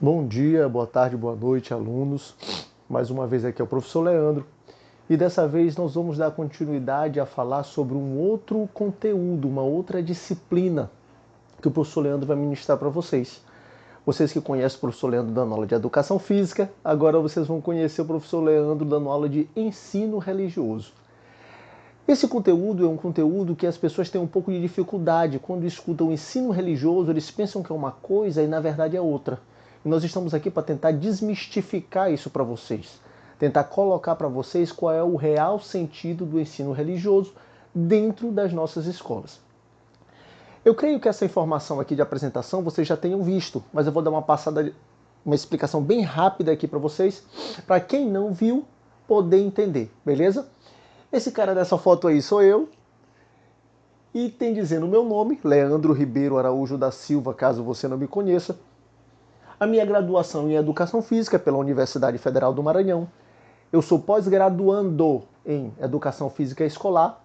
Bom dia, boa tarde, boa noite, alunos. Mais uma vez aqui é o professor Leandro. E dessa vez nós vamos dar continuidade a falar sobre um outro conteúdo, uma outra disciplina que o professor Leandro vai ministrar para vocês. Vocês que conhecem o professor Leandro dando aula de Educação Física, agora vocês vão conhecer o professor Leandro dando aula de Ensino Religioso. Esse conteúdo é um conteúdo que as pessoas têm um pouco de dificuldade. Quando escutam o ensino religioso, eles pensam que é uma coisa e na verdade é outra. E nós estamos aqui para tentar desmistificar isso para vocês. Tentar colocar para vocês qual é o real sentido do ensino religioso dentro das nossas escolas. Eu creio que essa informação aqui de apresentação vocês já tenham visto, mas eu vou dar uma explicação bem rápida aqui para vocês, para quem não viu poder entender, beleza? Esse cara dessa foto aí sou eu, e tem dizendo o meu nome, Leandro Ribeiro Araújo da Silva, caso você não me conheça. A minha graduação em Educação Física pela Universidade Federal do Maranhão. Eu sou pós-graduando em Educação Física Escolar,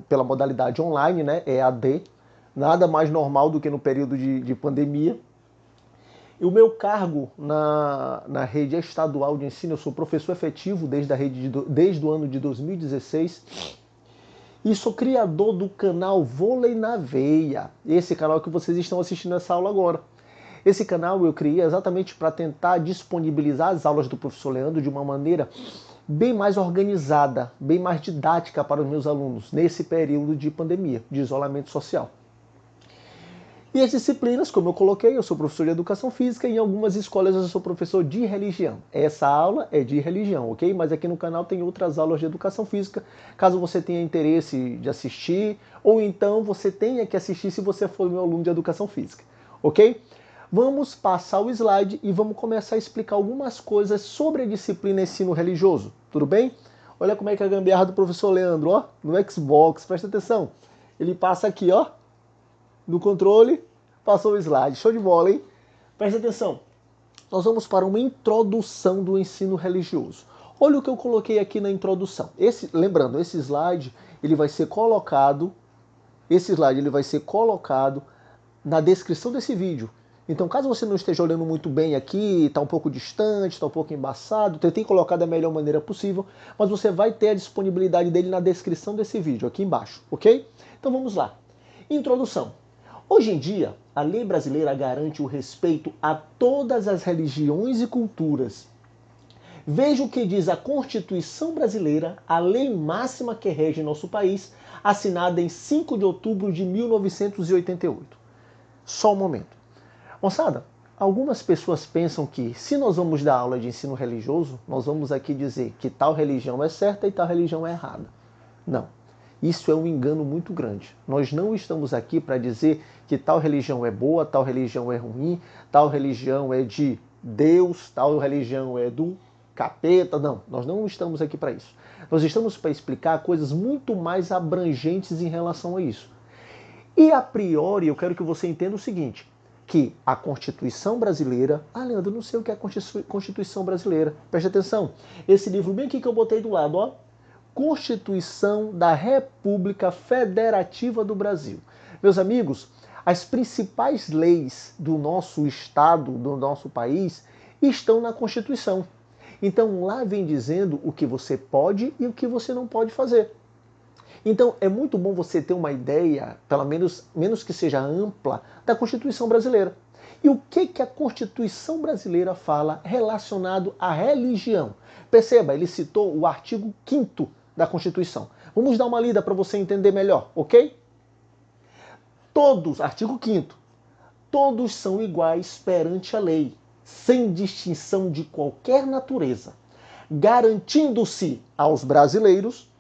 pela modalidade online, né, EAD. Nada mais normal do que no período de pandemia. E o meu cargo na rede estadual de ensino, eu sou professor efetivo desde o ano de 2016 e sou criador do canal Vôlei na Veia, esse canal que vocês estão assistindo essa aula agora. Esse canal eu criei exatamente para tentar disponibilizar as aulas do professor Leandro de uma maneira bem mais organizada, bem mais didática para os meus alunos nesse período de pandemia, de isolamento social. E as disciplinas, como eu coloquei, eu sou professor de Educação Física e em algumas escolas eu sou professor de religião. Essa aula é de religião, ok? Mas aqui no canal tem outras aulas de Educação Física, caso você tenha interesse de assistir, ou então você tenha que assistir se você for meu aluno de Educação Física, ok? Vamos passar o slide e vamos começar a explicar algumas coisas sobre a disciplina Ensino Religioso, tudo bem? Olha como é que é a gambiarra do professor Leandro, ó, no Xbox, presta atenção. Ele passa aqui, ó, no controle, passou o slide. Show de bola, hein? Presta atenção. Nós vamos para uma introdução do ensino religioso. Olha o que eu coloquei aqui na introdução. Lembrando, esse slide ele vai ser colocado na descrição desse vídeo. Então, caso você não esteja olhando muito bem aqui, está um pouco distante, está um pouco embaçado, tentei colocar da melhor maneira possível, mas você vai ter a disponibilidade dele na descrição desse vídeo, aqui embaixo, ok? Então vamos lá. Introdução. Hoje em dia, a lei brasileira garante o respeito a todas as religiões e culturas. Veja o que diz a Constituição Brasileira, a lei máxima que rege nosso país, assinada em 5 de outubro de 1988. Só um momento. Moçada, algumas pessoas pensam que se nós vamos dar aula de ensino religioso, nós vamos aqui dizer que tal religião é certa e tal religião é errada. Não. Isso é um engano muito grande. Nós não estamos aqui para dizer que tal religião é boa, tal religião é ruim, tal religião é de Deus, tal religião é do capeta. Não, nós não estamos aqui para isso. Nós estamos para explicar coisas muito mais abrangentes em relação a isso. E a priori, eu quero que você entenda o seguinte, que a Constituição Brasileira... Ah, Leandro, eu não sei o que é a Constituição Brasileira. Preste atenção. Esse livro bem aqui que eu botei do lado, ó. Constituição da República Federativa do Brasil. Meus amigos, as principais leis do nosso estado, do nosso país, estão na Constituição. Então lá vem dizendo o que você pode e o que você não pode fazer. Então é muito bom você ter uma ideia, pelo menos que seja ampla, da Constituição brasileira. E o que a Constituição brasileira fala relacionado à religião? Perceba, ele citou o artigo 5º da Constituição. Vamos dar uma lida para você entender melhor, ok? Todos, artigo 5º, todos são iguais perante a lei, sem distinção de qualquer natureza, garantindo-se aos brasileiros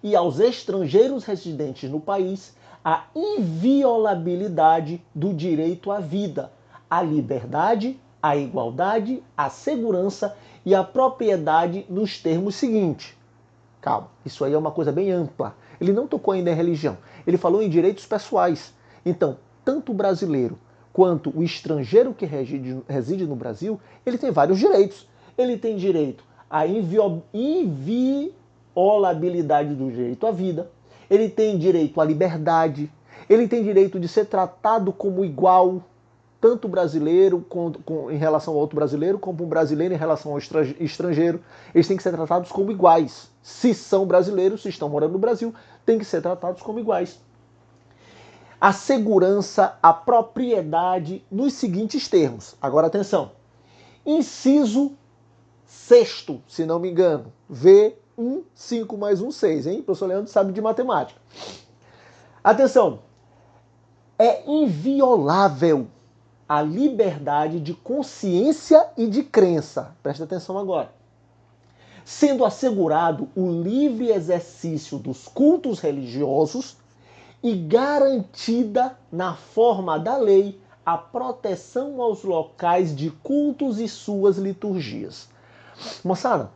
e aos estrangeiros residentes no país a inviolabilidade do direito à vida, à liberdade, à igualdade, à segurança e à propriedade nos termos seguintes. Calma, isso aí é uma coisa bem ampla. Ele não tocou ainda em religião. Ele falou em direitos pessoais. Então, tanto o brasileiro quanto o estrangeiro que reside no Brasil, ele tem vários direitos. Ele tem direito à inviolabilidade do direito à vida. Ele tem direito à liberdade. Ele tem direito de ser tratado como igual. tanto brasileiro em relação ao outro brasileiro, como um brasileiro em relação ao estrangeiro. Eles têm que ser tratados como iguais. Se são brasileiros, se estão morando no Brasil, têm que ser tratados como iguais. A segurança, a propriedade, nos seguintes termos. Agora, atenção. Inciso 6º, se não me engano. V1, 5 mais 1, 6, hein? O professor Leandro sabe de matemática. Atenção. É inviolável a liberdade de consciência e de crença. Presta atenção agora. Sendo assegurado o livre exercício dos cultos religiosos e garantida, na forma da lei, a proteção aos locais de cultos e suas liturgias. Moçada,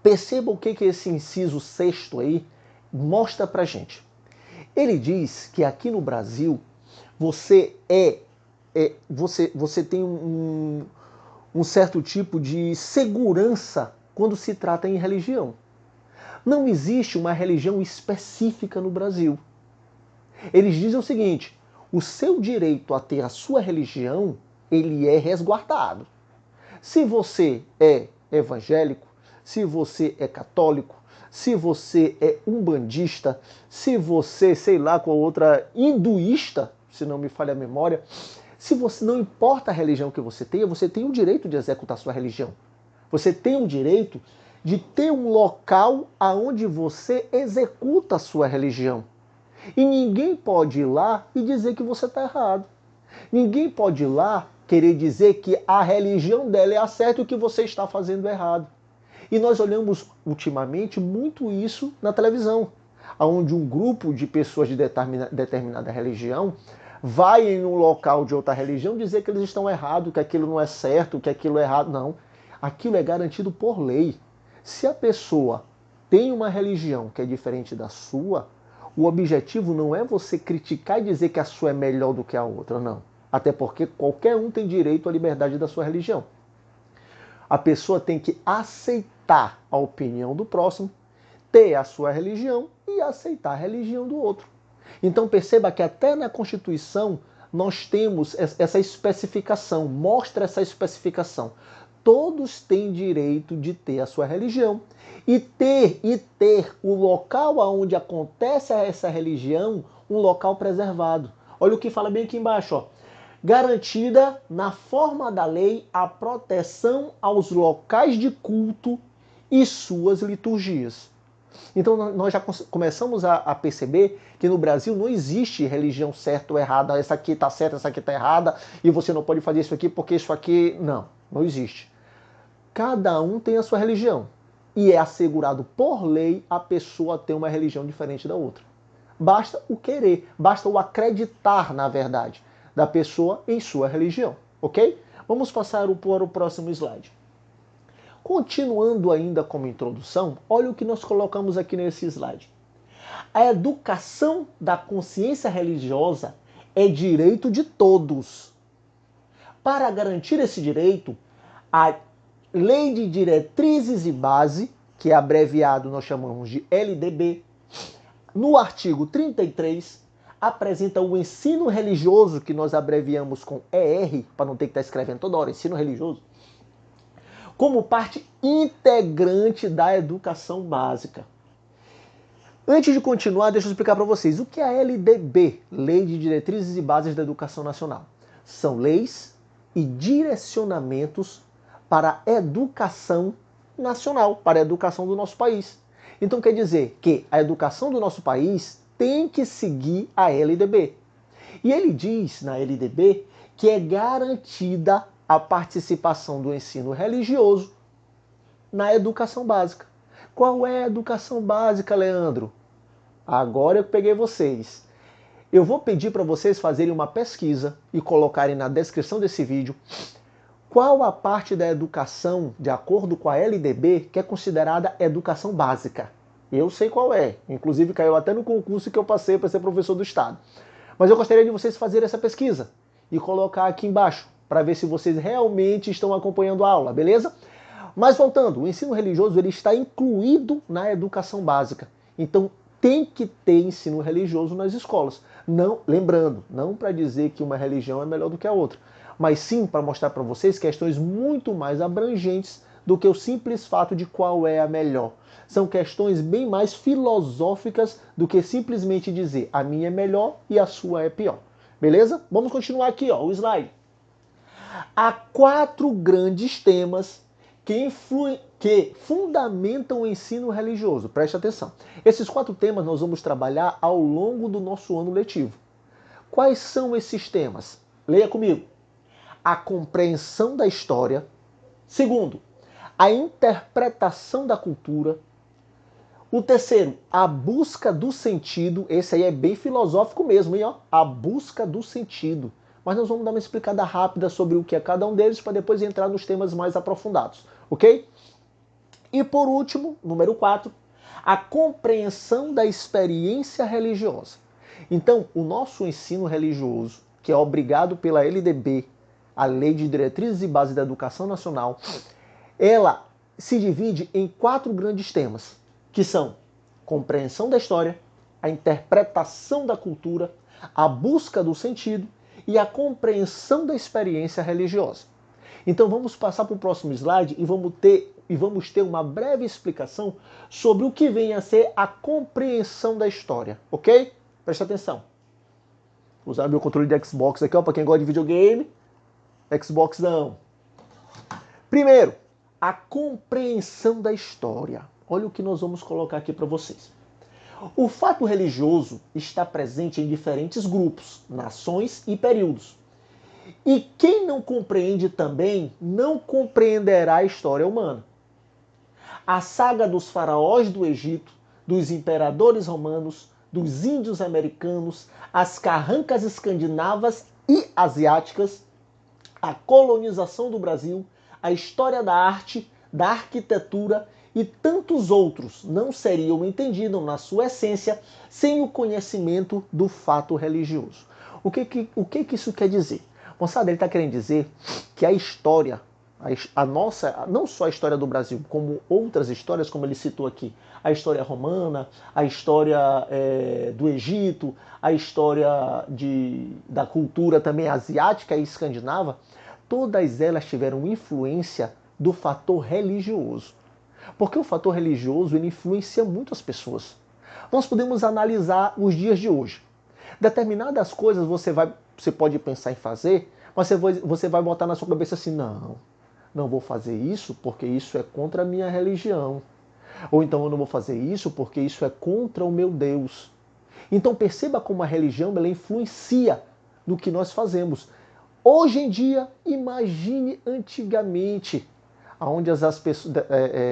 perceba o que esse inciso 6º aí mostra pra gente. Ele diz que aqui no Brasil você tem um certo tipo de segurança quando se trata em religião. Não existe uma religião específica no Brasil. Eles dizem o seguinte: o seu direito a ter a sua religião, ele é resguardado. Se você é evangélico, se você é católico, se você é umbandista, se você, sei lá, qual outra, hinduísta, se não me falha a memória, se você, não importa a religião que você tem o direito de executar sua religião. Você tem o direito de ter um local aonde você executa a sua religião. E ninguém pode ir lá e dizer que você está errado. Ninguém pode ir lá querer dizer que a religião dela é a certa e o que você está fazendo é errado. E nós olhamos ultimamente muito isso na televisão, onde um grupo de pessoas de determinada religião vai em um local de outra religião dizer que eles estão errados, que aquilo não é certo, que aquilo é errado. Não. Aquilo é garantido por lei. Se a pessoa tem uma religião que é diferente da sua, o objetivo não é você criticar e dizer que a sua é melhor do que a outra, não. Até porque qualquer um tem direito à liberdade da sua religião. A pessoa tem que aceitar a opinião do próximo, ter a sua religião e aceitar a religião do outro. Então perceba que até na Constituição nós temos essa especificação, mostra essa especificação. Todos têm direito de ter a sua religião e ter o local onde acontece essa religião, um local preservado. Olha o que fala bem aqui embaixo, ó. Garantida, na forma da lei, a proteção aos locais de culto e suas liturgias. Então nós já começamos a perceber que no Brasil não existe religião certa ou errada, essa aqui está certa, essa aqui está errada, e você não pode fazer isso aqui porque isso aqui... Não existe. Cada um tem a sua religião. E é assegurado por lei a pessoa ter uma religião diferente da outra. Basta o querer, basta o acreditar, na verdade, da pessoa em sua religião, ok? Vamos passar para o próximo slide. Continuando ainda como introdução, olha o que nós colocamos aqui nesse slide. A educação da consciência religiosa é direito de todos. Para garantir esse direito, a Lei de Diretrizes e Base, que é abreviado nós chamamos de LDB, no artigo 33, apresenta o ensino religioso, que nós abreviamos com ER, para não ter que estar escrevendo toda hora, ensino religioso, como parte integrante da educação básica. Antes de continuar, deixa eu explicar para vocês o que é a LDB, Lei de Diretrizes e Bases da Educação Nacional. São leis e direcionamentos para a educação nacional, para a educação do nosso país. Então quer dizer que a educação do nosso país tem que seguir a LDB. E ele diz na LDB que é garantida a participação do ensino religioso na educação básica. Qual é a educação básica, Leandro? Agora eu peguei vocês. Eu vou pedir para vocês fazerem uma pesquisa e colocarem na descrição desse vídeo qual a parte da educação, de acordo com a LDB, que é considerada educação básica. Eu sei qual é. Inclusive caiu até no concurso que eu passei para ser professor do Estado. Mas eu gostaria de vocês fazerem essa pesquisa e colocar aqui embaixo, para ver se vocês realmente estão acompanhando a aula, beleza? Mas voltando, o ensino religioso ele está incluído na educação básica. Então tem que ter ensino religioso nas escolas. Não, lembrando, não para dizer que uma religião é melhor do que a outra, mas sim para mostrar para vocês questões muito mais abrangentes do que o simples fato de qual é a melhor. São questões bem mais filosóficas do que simplesmente dizer a minha é melhor e a sua é pior. Beleza? Vamos continuar aqui, ó, o slide. Há 4 grandes temas que fundamentam o ensino religioso. Preste atenção. Esses 4 temas nós vamos trabalhar ao longo do nosso ano letivo. Quais são esses temas? Leia comigo. A compreensão da história. Segundo, a interpretação da cultura. O terceiro, a busca do sentido. Esse aí é bem filosófico mesmo, hein? Ó? A busca do sentido. Mas nós vamos dar uma explicada rápida sobre o que é cada um deles para depois entrar nos temas mais aprofundados, ok? E por último, número 4, a compreensão da experiência religiosa. Então, o nosso ensino religioso, que é obrigado pela LDB, a Lei de Diretrizes e Bases da Educação Nacional, ela se divide em 4 grandes temas, que são compreensão da história, a interpretação da cultura, a busca do sentido e a compreensão da experiência religiosa. Então vamos passar para o próximo slide e vamos ter uma breve explicação sobre o que vem a ser a compreensão da história, ok? Presta atenção. Vou usar meu controle de Xbox aqui, para quem gosta de videogame. Xbox não. Primeiro, a compreensão da história. Olha o que nós vamos colocar aqui para vocês. O fato religioso está presente em diferentes grupos, nações e períodos. E quem não compreende também não compreenderá a história humana. A saga dos faraós do Egito, dos imperadores romanos, dos índios americanos, as carrancas escandinavas e asiáticas, a colonização do Brasil, a história da arte, da arquitetura e tantos outros não seriam entendidos na sua essência sem o conhecimento do fato religioso. O que isso quer dizer? Moçada, ele está querendo dizer que a história, a nossa, não só a história do Brasil, como outras histórias, como ele citou aqui, a história romana, a história do Egito, a história da cultura também asiática e escandinava, todas elas tiveram influência do fator religioso. Porque o fator religioso ele influencia muito as pessoas. Nós podemos analisar os dias de hoje. Determinadas coisas você pode pensar em fazer, mas você vai botar na sua cabeça assim, não vou fazer isso porque isso é contra a minha religião. Ou então eu não vou fazer isso porque isso é contra o meu Deus. Então perceba como a religião ela influencia no que nós fazemos. Hoje em dia, imagine antigamente, onde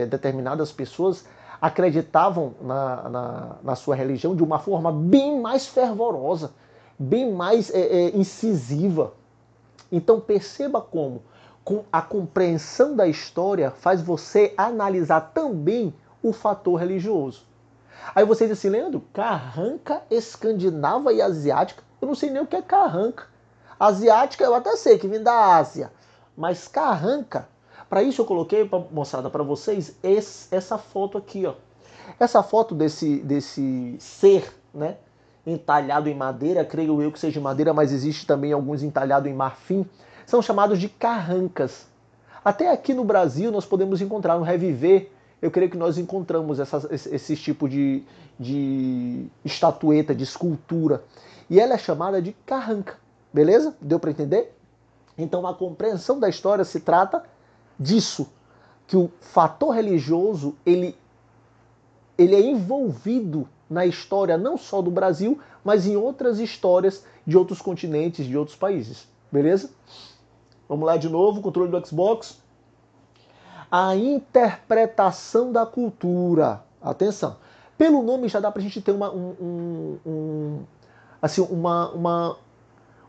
determinadas pessoas acreditavam na sua religião de uma forma bem mais fervorosa, bem mais incisiva. Então perceba como com a compreensão da história faz você analisar também o fator religioso. Aí você diz assim, Leandro, carranca escandinava e asiática? Eu não sei nem o que é carranca. Asiática eu até sei, que vem da Ásia. Mas carranca, para isso eu coloquei, moçada, para vocês, essa foto aqui, ó. Essa foto desse ser, né, entalhado em madeira, creio eu que seja madeira, mas existe também alguns entalhados em marfim, são chamados de carrancas. Até aqui no Brasil nós podemos encontrar no Reviver, eu creio que nós encontramos esse tipo de estatueta, de escultura. E ela é chamada de carranca. Beleza? Deu para entender? Então a compreensão da história se trata disso, que o fator religioso ele é envolvido na história não só do Brasil, mas em outras histórias de outros continentes, de outros países. Beleza? Vamos lá de novo, controle do Xbox. A interpretação da cultura. Atenção. Pelo nome já dá pra gente ter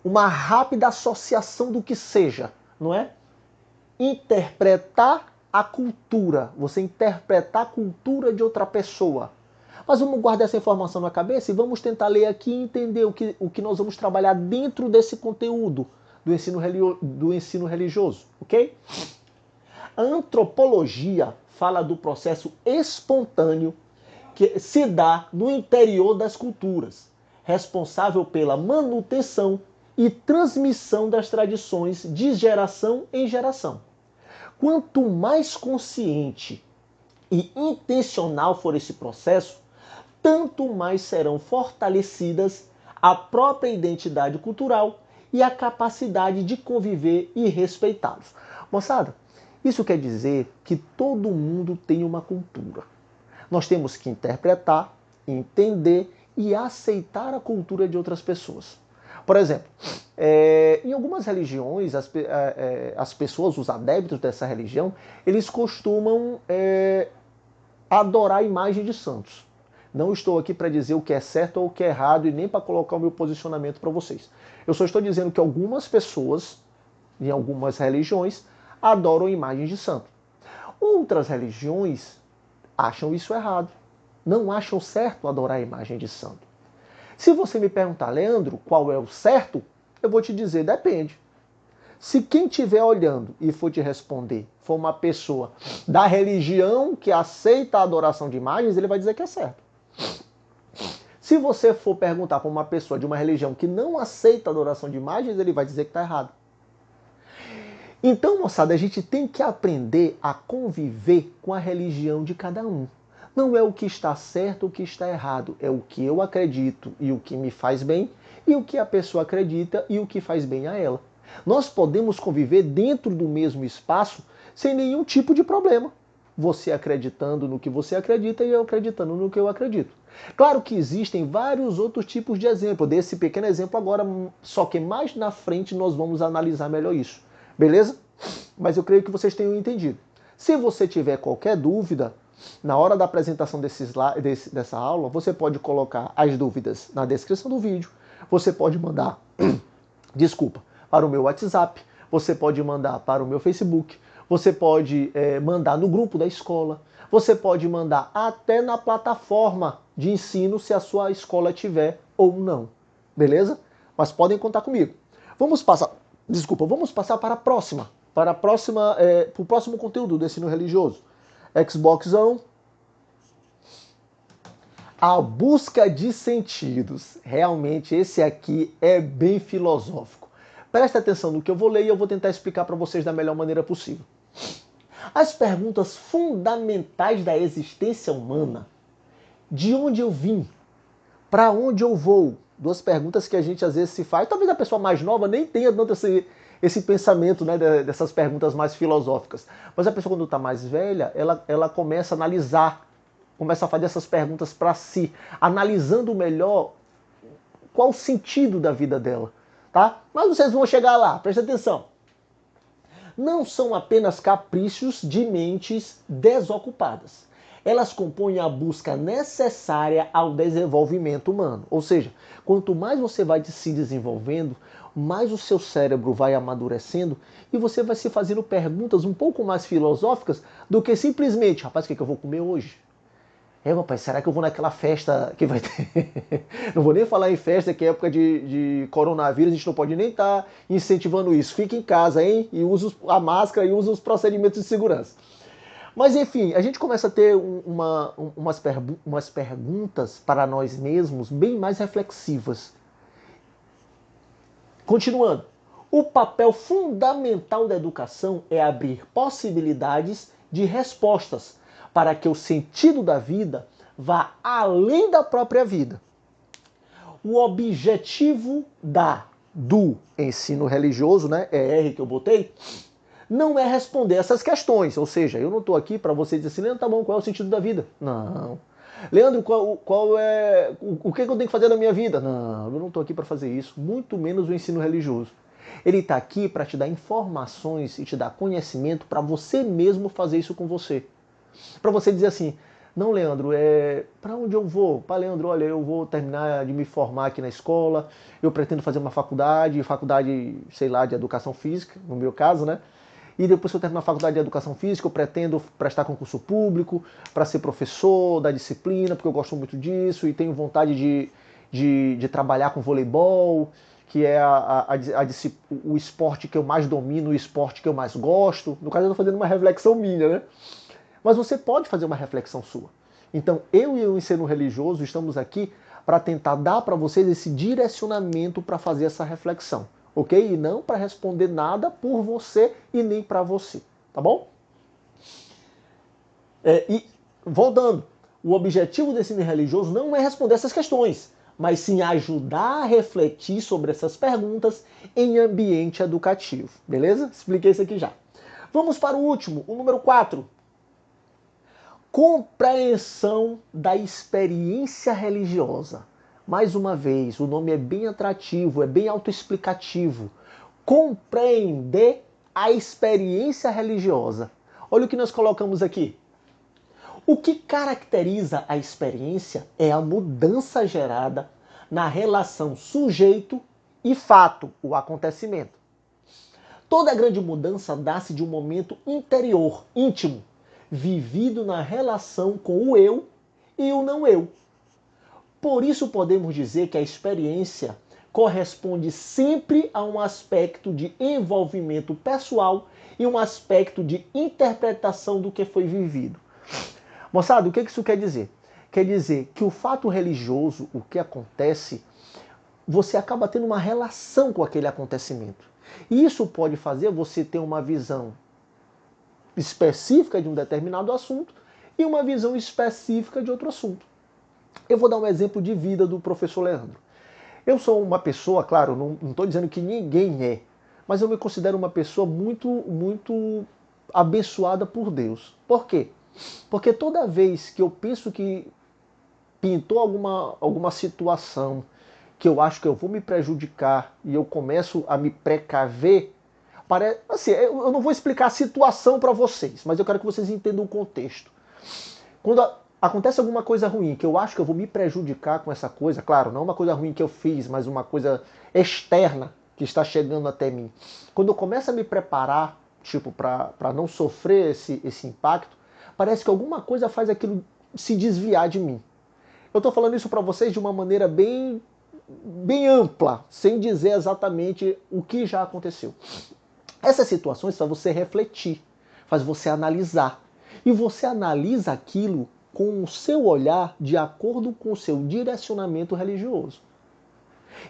uma rápida associação do que seja, não é? Interpretar a cultura, você interpretar a cultura de outra pessoa. Mas vamos guardar essa informação na cabeça e vamos tentar ler aqui e entender o que nós vamos trabalhar dentro desse conteúdo do ensino religioso, ok? A antropologia fala do processo espontâneo que se dá no interior das culturas, responsável pela manutenção e transmissão das tradições de geração em geração. Quanto mais consciente e intencional for esse processo, tanto mais serão fortalecidas a própria identidade cultural e a capacidade de conviver e respeitá-los. Moçada, isso quer dizer que todo mundo tem uma cultura. Nós temos que interpretar, entender e aceitar a cultura de outras pessoas. Por exemplo, em algumas religiões, as pessoas, os adeptos dessa religião, eles costumam adorar a imagem de santos. Não estou aqui para dizer o que é certo ou o que é errado e nem para colocar o meu posicionamento para vocês. Eu só estou dizendo que algumas pessoas, em algumas religiões, adoram imagens de santo. Outras religiões acham isso errado. Não acham certo adorar a imagem de santo. Se você me perguntar, Leandro, qual é o certo? Eu vou te dizer, depende. Se quem estiver olhando e for te responder for uma pessoa da religião que aceita a adoração de imagens, ele vai dizer que é certo. Se você for perguntar para uma pessoa de uma religião que não aceita a adoração de imagens, ele vai dizer que está errado. Então, moçada, a gente tem que aprender a conviver com a religião de cada um. Não é o que está certo ou o que está errado, é o que eu acredito e o que me faz bem, e o que a pessoa acredita e o que faz bem a ela. Nós podemos conviver dentro do mesmo espaço sem nenhum tipo de problema. Você acreditando no que você acredita e eu acreditando no que eu acredito. Claro que existem vários outros tipos de exemplo, desse pequeno exemplo agora, só que mais na frente nós vamos analisar melhor isso. Beleza? Mas eu creio que vocês tenham entendido. Se você tiver qualquer dúvida, na hora da apresentação dessa aula, você pode colocar as dúvidas na descrição do vídeo, você pode mandar, para o meu WhatsApp, você pode mandar para o meu Facebook, você pode mandar no grupo da escola, você pode mandar até na plataforma de ensino se a sua escola tiver ou não. Beleza? Mas podem contar comigo. Vamos passar para a próxima. Para o próximo conteúdo do ensino religioso. Xbox One. A busca de sentidos. Realmente, esse aqui é bem filosófico. Presta atenção no que eu vou ler e eu vou tentar explicar para vocês da melhor maneira possível. As perguntas fundamentais da existência humana. De onde eu vim? Para onde eu vou? Duas perguntas que a gente às vezes se faz. Talvez a pessoa mais nova nem tenha tanto esse pensamento, né, dessas perguntas mais filosóficas. Mas a pessoa quando está mais velha, ela começa a analisar, começa a fazer essas perguntas para si, analisando melhor qual o sentido da vida dela. Tá? Mas vocês vão chegar lá, presta atenção. Não são apenas caprichos de mentes desocupadas. Elas compõem a busca necessária ao desenvolvimento humano. Ou seja, quanto mais você vai se desenvolvendo, mais o seu cérebro vai amadurecendo e você vai se fazendo perguntas um pouco mais filosóficas do que simplesmente, rapaz, o que eu vou comer hoje? Rapaz, será que eu vou naquela festa que vai ter? Não vou nem falar em festa, que é época de coronavírus, a gente não pode nem estar incentivando isso. Fique em casa, hein? E use a máscara e use os procedimentos de segurança. Mas enfim, a gente começa a ter umas perguntas para nós mesmos bem mais reflexivas. Continuando. O papel fundamental da educação é abrir possibilidades de respostas para que o sentido da vida vá além da própria vida. O objetivo do ensino religioso, né, é R que eu botei, não é responder essas questões. Ou seja, eu não estou aqui para você dizer assim, Leandro, tá bom, qual é o sentido da vida? Não. Leandro, o que eu tenho que fazer na minha vida? Não, eu não estou aqui para fazer isso, muito menos o ensino religioso. Ele está aqui para te dar informações e te dar conhecimento para você mesmo fazer isso com você. Para você dizer assim, não, Leandro, para onde eu vou? Pá, Leandro, olha, eu vou terminar de me formar aqui na escola, eu pretendo fazer uma faculdade, sei lá, de educação física, no meu caso, né? E depois que eu terminar a faculdade de educação física, eu pretendo prestar concurso público para ser professor da disciplina, porque eu gosto muito disso e tenho vontade de trabalhar com voleibol, que é o esporte que eu mais domino, o esporte que eu mais gosto. No caso, eu estou fazendo uma reflexão minha, né? Mas você pode fazer uma reflexão sua. Então, eu e o ensino religioso estamos aqui para tentar dar para vocês esse direcionamento para fazer essa reflexão, ok? E não para responder nada por você e nem para você, tá bom? E voltando, o objetivo do ensino religioso não é responder essas questões, mas sim ajudar a refletir sobre essas perguntas em ambiente educativo, beleza? Expliquei isso aqui já. Vamos para o último, o número 4. Compreensão da experiência religiosa. Mais uma vez, o nome é bem atrativo, é bem autoexplicativo. Compreender a experiência religiosa. Olha o que nós colocamos aqui. O que caracteriza a experiência é a mudança gerada na relação sujeito e fato, o acontecimento. Toda grande mudança nasce de um momento interior, íntimo, vivido na relação com o eu e o não eu. Por isso podemos dizer que a experiência corresponde sempre a um aspecto de envolvimento pessoal e um aspecto de interpretação do que foi vivido. Moçada, o que isso quer dizer? Quer dizer que o fato religioso, o que acontece, você acaba tendo uma relação com aquele acontecimento. E isso pode fazer você ter uma visão específica de um determinado assunto e uma visão específica de outro assunto. Eu vou dar um exemplo de vida do professor Leandro. Eu sou uma pessoa, claro, não estou dizendo que ninguém é, mas eu me considero uma pessoa muito abençoada por Deus. Por quê? Porque toda vez que eu penso que pintou alguma situação que eu acho que eu vou me prejudicar e eu começo a me precaver, assim, eu não vou explicar a situação para vocês, mas eu quero que vocês entendam o contexto. Quando acontece alguma coisa ruim, que eu acho que eu vou me prejudicar com essa coisa, claro, não uma coisa ruim que eu fiz, mas uma coisa externa que está chegando até mim. Quando eu começo a me preparar, tipo, para não sofrer esse impacto, parece que alguma coisa faz aquilo se desviar de mim. Eu estou falando isso para vocês de uma maneira bem ampla, sem dizer exatamente o que já aconteceu. Essas situações faz você refletir, faz você analisar. E você analisa aquilo com o seu olhar de acordo com o seu direcionamento religioso.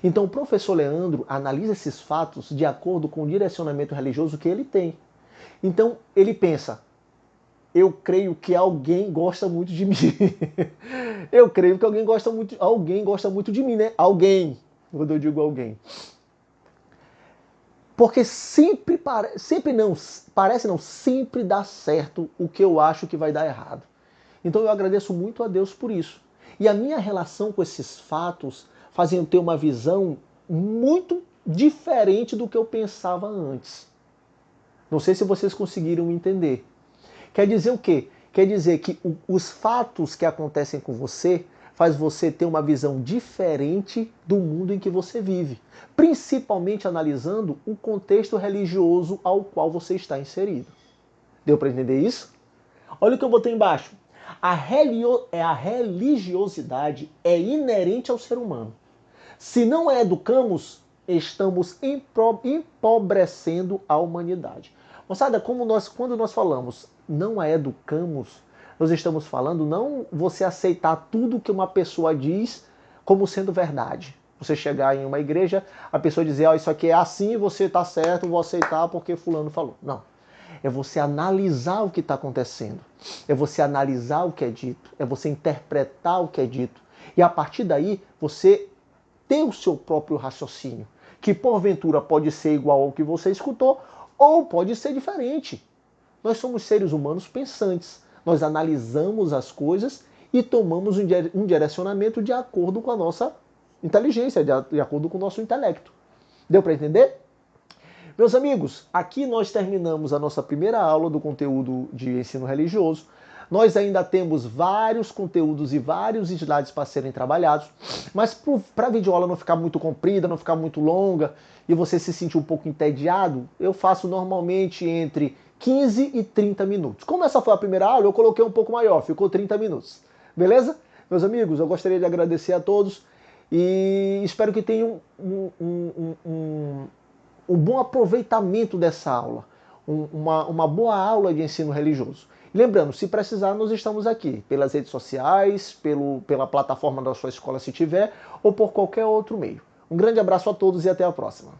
Então o professor Leandro analisa esses fatos de acordo com o direcionamento religioso que ele tem. Então ele pensa, eu creio que alguém gosta muito de mim. Eu creio que alguém gosta muito de mim, né? Alguém, quando eu digo alguém. Porque sempre dá certo o que eu acho que vai dar errado. Então eu agradeço muito a Deus por isso. E a minha relação com esses fatos fazem eu ter uma visão muito diferente do que eu pensava antes. Não sei se vocês conseguiram entender. Quer dizer o quê? Quer dizer que os fatos que acontecem com você faz você ter uma visão diferente do mundo em que você vive, principalmente analisando o contexto religioso ao qual você está inserido. Deu para entender isso? Olha o que eu botei embaixo. A religiosidade é inerente ao ser humano. Se não a educamos, estamos empobrecendo a humanidade. Moçada, quando nós falamos não a educamos, nós estamos falando não você aceitar tudo que uma pessoa diz como sendo verdade. Você chegar em uma igreja, a pessoa dizer, isso aqui é assim, você está certo, vou aceitar porque fulano falou. Não. É você analisar o que está acontecendo. É você analisar o que é dito. É você interpretar o que é dito. E a partir daí, você ter o seu próprio raciocínio. Que porventura pode ser igual ao que você escutou ou pode ser diferente. Nós somos seres humanos pensantes. Nós analisamos as coisas e tomamos um direcionamento de acordo com a nossa inteligência, de acordo com o nosso intelecto. Deu para entender? Meus amigos, aqui nós terminamos a nossa primeira aula do conteúdo de ensino religioso. Nós ainda temos vários conteúdos e vários slides para serem trabalhados, mas para a videoaula não ficar muito comprida, não ficar muito longa e você se sentir um pouco entediado, eu faço normalmente entre 15 e 30 minutos. Como essa foi a primeira aula, eu coloquei um pouco maior, ficou 30 minutos. Beleza? Meus amigos, eu gostaria de agradecer a todos e espero que tenham um bom aproveitamento dessa aula, uma boa aula de ensino religioso. Lembrando, se precisar, nós estamos aqui pelas redes sociais, pela plataforma da sua escola se tiver, ou por qualquer outro meio. Um grande abraço a todos e até a próxima.